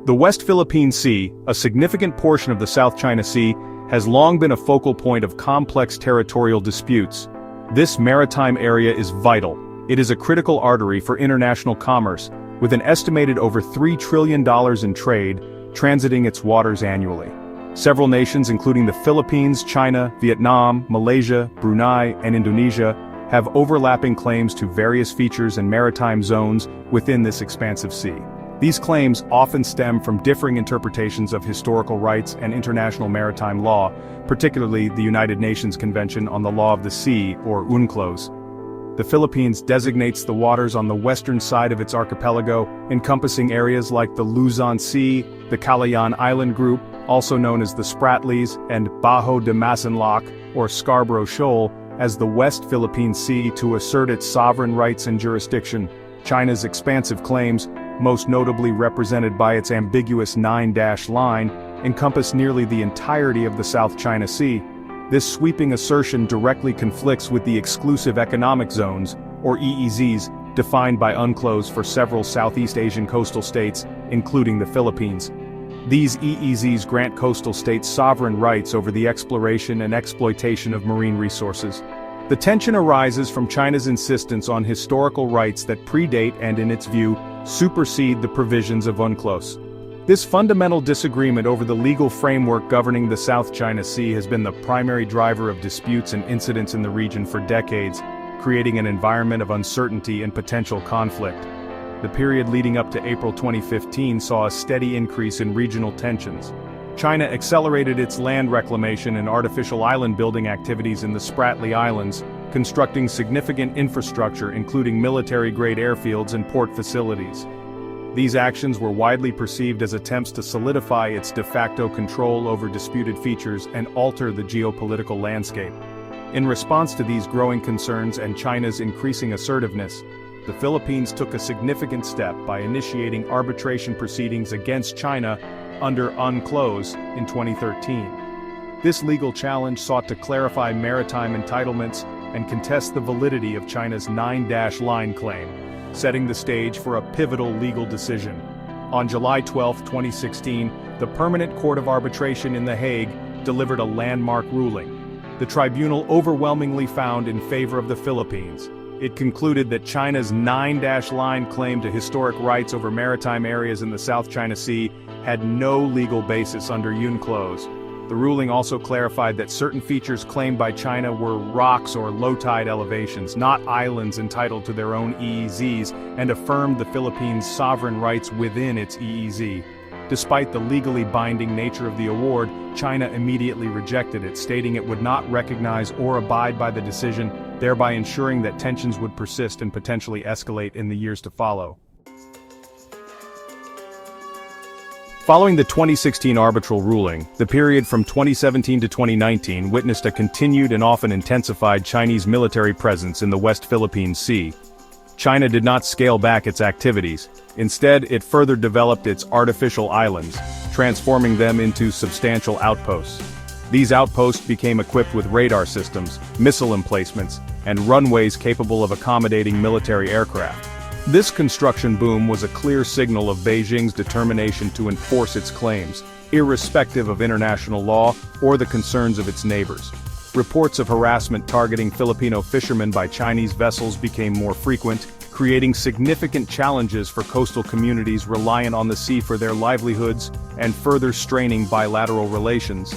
The West Philippine Sea, a significant portion of the South China Sea, has long been a focal point of complex territorial disputes. This maritime area is vital. It is a critical artery for international commerce, with an estimated over $3 trillion in trade transiting its waters annually. Several nations including the Philippines, China, Vietnam, Malaysia, Brunei, and Indonesia have overlapping claims to various features and maritime zones within this expansive sea. These claims often stem from differing interpretations of historical rights and international maritime law, particularly the United Nations Convention on the Law of the Sea, or UNCLOS. The Philippines designates the waters on the western side of its archipelago, encompassing areas like the Luzon Sea, the Calayan Island Group, also known as the Spratlys, and Bajo de Masinloc, or Scarborough Shoal, as the West Philippine Sea to assert its sovereign rights and jurisdiction. China's expansive claims, most notably represented by its ambiguous 9-dash line, encompass nearly the entirety of the South China Sea. This sweeping assertion directly conflicts with the exclusive economic zones, or EEZs, defined by UNCLOS for several Southeast Asian coastal states, including the Philippines. These EEZs grant coastal states sovereign rights over the exploration and exploitation of marine resources. The tension arises from China's insistence on historical rights that predate and, in its view, supersede the provisions of UNCLOS. This fundamental disagreement over the legal framework governing the South China Sea has been the primary driver of disputes and incidents in the region for decades, creating an environment of uncertainty and potential conflict. The period leading up to April 2015 saw a steady increase in regional tensions. China accelerated its land reclamation and artificial island building activities in the Spratly Islands, constructing significant infrastructure including military-grade airfields and port facilities. These actions were widely perceived as attempts to solidify its de facto control over disputed features and alter the geopolitical landscape. In response to these growing concerns and China's increasing assertiveness, the Philippines took a significant step by initiating arbitration proceedings against China under UNCLOS in 2013. This legal challenge sought to clarify maritime entitlements and contest the validity of China's 9-dash line claim, setting the stage for a pivotal legal decision. On July 12, 2016, the Permanent Court of Arbitration in The Hague delivered a landmark ruling. The tribunal overwhelmingly found in favor of the Philippines. It concluded that China's 9-dash line claim to historic rights over maritime areas in the South China Sea had no legal basis under UNCLOS. The ruling also clarified that certain features claimed by China were rocks or low-tide elevations, not islands entitled to their own EEZs, and affirmed the Philippines' sovereign rights within its EEZ. Despite the legally binding nature of the award, China immediately rejected it, stating it would not recognize or abide by the decision, thereby ensuring that tensions would persist and potentially escalate in the years to follow. Following the 2016 arbitral ruling, the period from 2017 to 2019 witnessed a continued and often intensified Chinese military presence in the West Philippine Sea. China did not scale back its activities. Instead, it further developed its artificial islands, transforming them into substantial outposts. These outposts became equipped with radar systems, missile emplacements, and runways capable of accommodating military aircraft. This construction boom was a clear signal of Beijing's determination to enforce its claims, irrespective of international law or the concerns of its neighbors. Reports of harassment targeting Filipino fishermen by Chinese vessels became more frequent, creating significant challenges for coastal communities reliant on the sea for their livelihoods and further straining bilateral relations.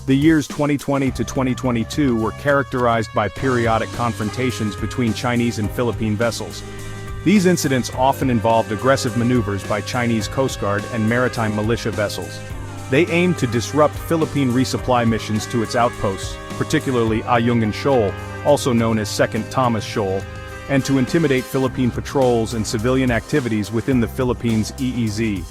The years 2020 to 2022 were characterized by periodic confrontations between Chinese and Philippine vessels. These incidents often involved aggressive maneuvers by Chinese Coast Guard and maritime militia vessels. They aimed to disrupt Philippine resupply missions to its outposts, particularly Ayungin Shoal, also known as Second Thomas Shoal, and to intimidate Philippine patrols and civilian activities within the Philippines' EEZ.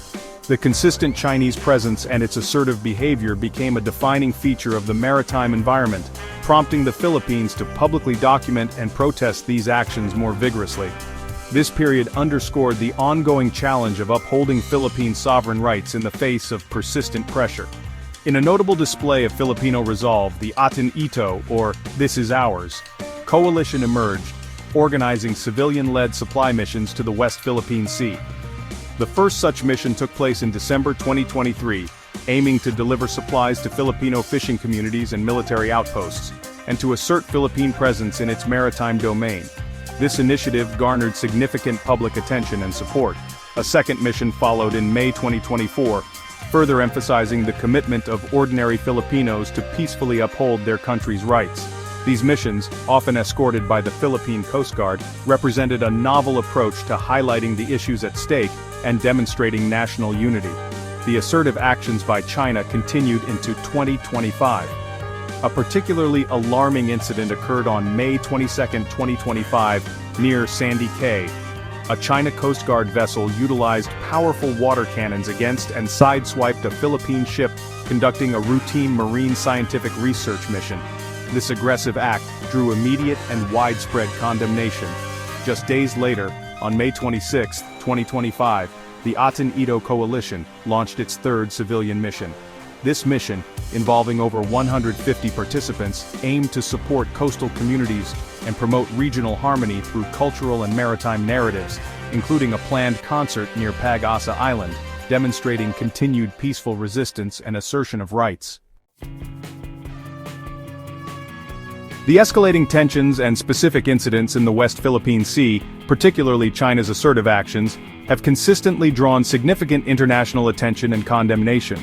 The consistent Chinese presence and its assertive behavior became a defining feature of the maritime environment, prompting the Philippines to publicly document and protest these actions more vigorously. This period underscored the ongoing challenge of upholding Philippine sovereign rights in the face of persistent pressure. In a notable display of Filipino resolve, the Atin Ito, or This Is Ours, coalition emerged, organizing civilian-led supply missions to the West Philippine Sea. The first such mission took place in December 2023, aiming to deliver supplies to Filipino fishing communities and military outposts, and to assert Philippine presence in its maritime domain. This initiative garnered significant public attention and support. A second mission followed in May 2024, further emphasizing the commitment of ordinary Filipinos to peacefully uphold their country's rights. These missions, often escorted by the Philippine Coast Guard, represented a novel approach to highlighting the issues at stake and demonstrating national unity. The assertive actions by China continued into 2025. A particularly alarming incident occurred on May 22, 2025, near Sandy Cay. A China Coast Guard vessel utilized powerful water cannons against and sideswiped a Philippine ship conducting a routine marine scientific research mission. This aggressive act drew immediate and widespread condemnation. Just days later, on May 26, 2025, the Aten-Ito Coalition launched its third civilian mission. This mission, involving over 150 participants, aimed to support coastal communities and promote regional harmony through cultural and maritime narratives, including a planned concert near Pag-asa Island, demonstrating continued peaceful resistance and assertion of rights. The escalating tensions and specific incidents in the West Philippine Sea, particularly China's assertive actions, have consistently drawn significant international attention and condemnation.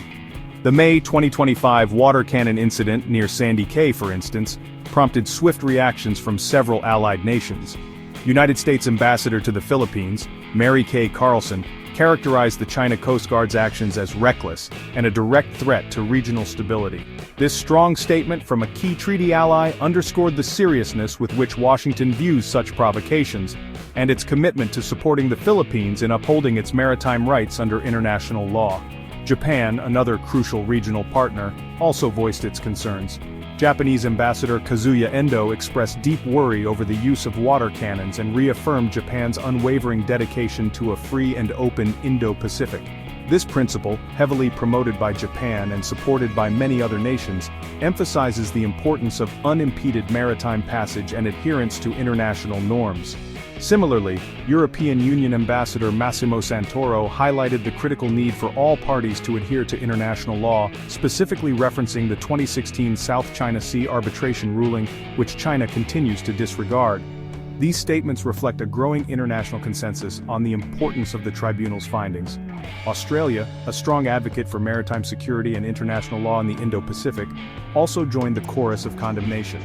The May 2025 water cannon incident near Sandy Cay, for instance, prompted swift reactions from several allied nations. United States Ambassador to the Philippines, Mary Kay Carlson, characterized the China Coast Guard's actions as reckless and a direct threat to regional stability. This strong statement from a key treaty ally underscored the seriousness with which Washington views such provocations, and its commitment to supporting the Philippines in upholding its maritime rights under international law. Japan, another crucial regional partner, also voiced its concerns. Japanese Ambassador Kazuya Endo expressed deep worry over the use of water cannons and reaffirmed Japan's unwavering dedication to a free and open Indo-Pacific. This principle, heavily promoted by Japan and supported by many other nations, emphasizes the importance of unimpeded maritime passage and adherence to international norms. Similarly, European Union Ambassador Massimo Santoro highlighted the critical need for all parties to adhere to international law, specifically referencing the 2016 South China Sea arbitration ruling, which China continues to disregard. These statements reflect a growing international consensus on the importance of the tribunal's findings. Australia, a strong advocate for maritime security and international law in the Indo-Pacific, also joined the chorus of condemnation.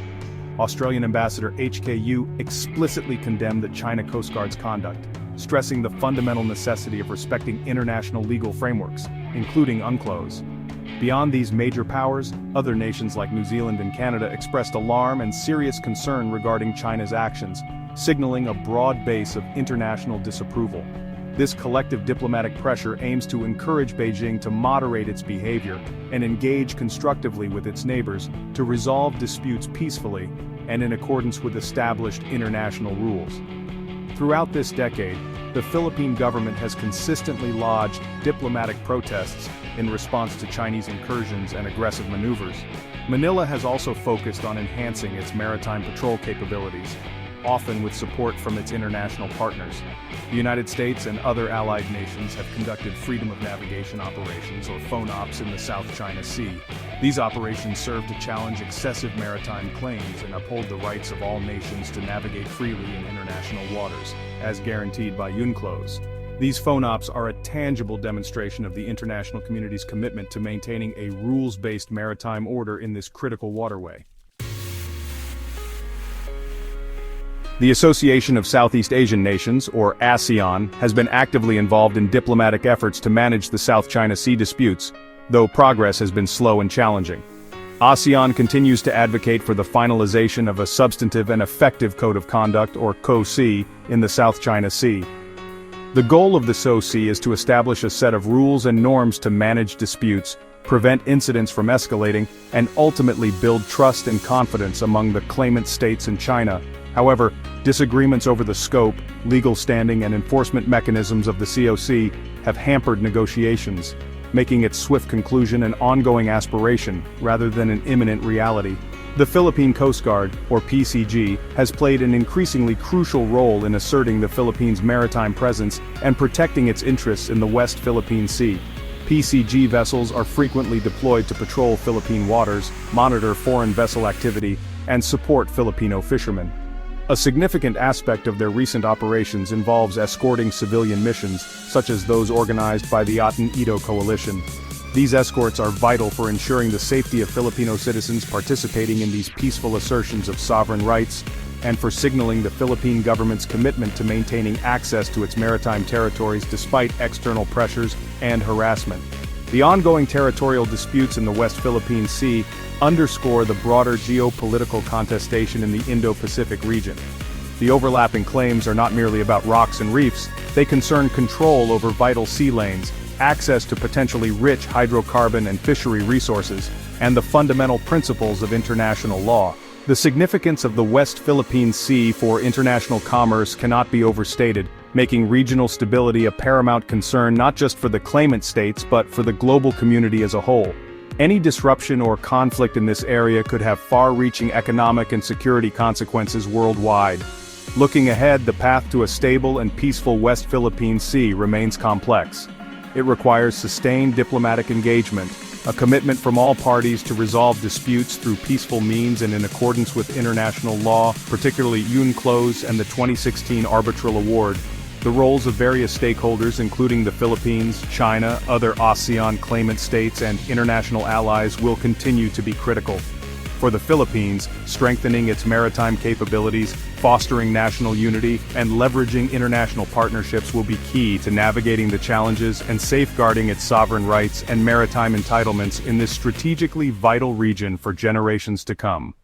Australian Ambassador HKU explicitly condemned the China Coast Guard's conduct, stressing the fundamental necessity of respecting international legal frameworks, including UNCLOS. Beyond these major powers, other nations like New Zealand and Canada expressed alarm and serious concern regarding China's actions, signaling a broad base of international disapproval. This collective diplomatic pressure aims to encourage Beijing to moderate its behavior and engage constructively with its neighbors to resolve disputes peacefully and in accordance with established international rules. Throughout this decade, the Philippine government has consistently lodged diplomatic protests in response to Chinese incursions and aggressive maneuvers. Manila has also focused on enhancing its maritime patrol capabilities, often with support from its international partners. The United States and other allied nations have conducted freedom of navigation operations, or FONOPs, in the South China Sea. These operations serve to challenge excessive maritime claims and uphold the rights of all nations to navigate freely in international waters, as guaranteed by UNCLOS. These FONOPs are a tangible demonstration of the international community's commitment to maintaining a rules-based maritime order in this critical waterway. The Association of Southeast Asian Nations, or ASEAN, has been actively involved in diplomatic efforts to manage the South China Sea disputes, though progress has been slow and challenging. ASEAN continues to advocate for the finalization of a substantive and effective code of conduct, or COC, in the South China Sea. The goal of the COC is to establish a set of rules and norms to manage disputes, prevent incidents from escalating, and ultimately build trust and confidence among the claimant states and China. However, disagreements over the scope, legal standing, and enforcement mechanisms of the COC have hampered negotiations, making its swift conclusion an ongoing aspiration rather than an imminent reality. The Philippine Coast Guard, or PCG, has played an increasingly crucial role in asserting the Philippines' maritime presence and protecting its interests in the West Philippine Sea. PCG vessels are frequently deployed to patrol Philippine waters, monitor foreign vessel activity, and support Filipino fishermen. A significant aspect of their recent operations involves escorting civilian missions, such as those organized by the Aten-Ito Coalition. These escorts are vital for ensuring the safety of Filipino citizens participating in these peaceful assertions of sovereign rights, and for signaling the Philippine government's commitment to maintaining access to its maritime territories despite external pressures and harassment. The ongoing territorial disputes in the West Philippine Sea underscore the broader geopolitical contestation in the Indo-Pacific region. The overlapping claims are not merely about rocks and reefs, they concern control over vital sea lanes, access to potentially rich hydrocarbon and fishery resources, and the fundamental principles of international law. The significance of the West Philippine Sea for international commerce cannot be overstated, making regional stability a paramount concern not just for the claimant states but for the global community as a whole. Any disruption or conflict in this area could have far-reaching economic and security consequences worldwide. Looking ahead, the path to a stable and peaceful West Philippine Sea remains complex. It requires sustained diplomatic engagement, a commitment from all parties to resolve disputes through peaceful means and in accordance with international law, particularly UNCLOS and the 2016 Arbitral Award. The roles of various stakeholders including the Philippines, China, other ASEAN claimant states and international allies will continue to be critical. For the Philippines, strengthening its maritime capabilities, fostering national unity, and leveraging international partnerships will be key to navigating the challenges and safeguarding its sovereign rights and maritime entitlements in this strategically vital region for generations to come.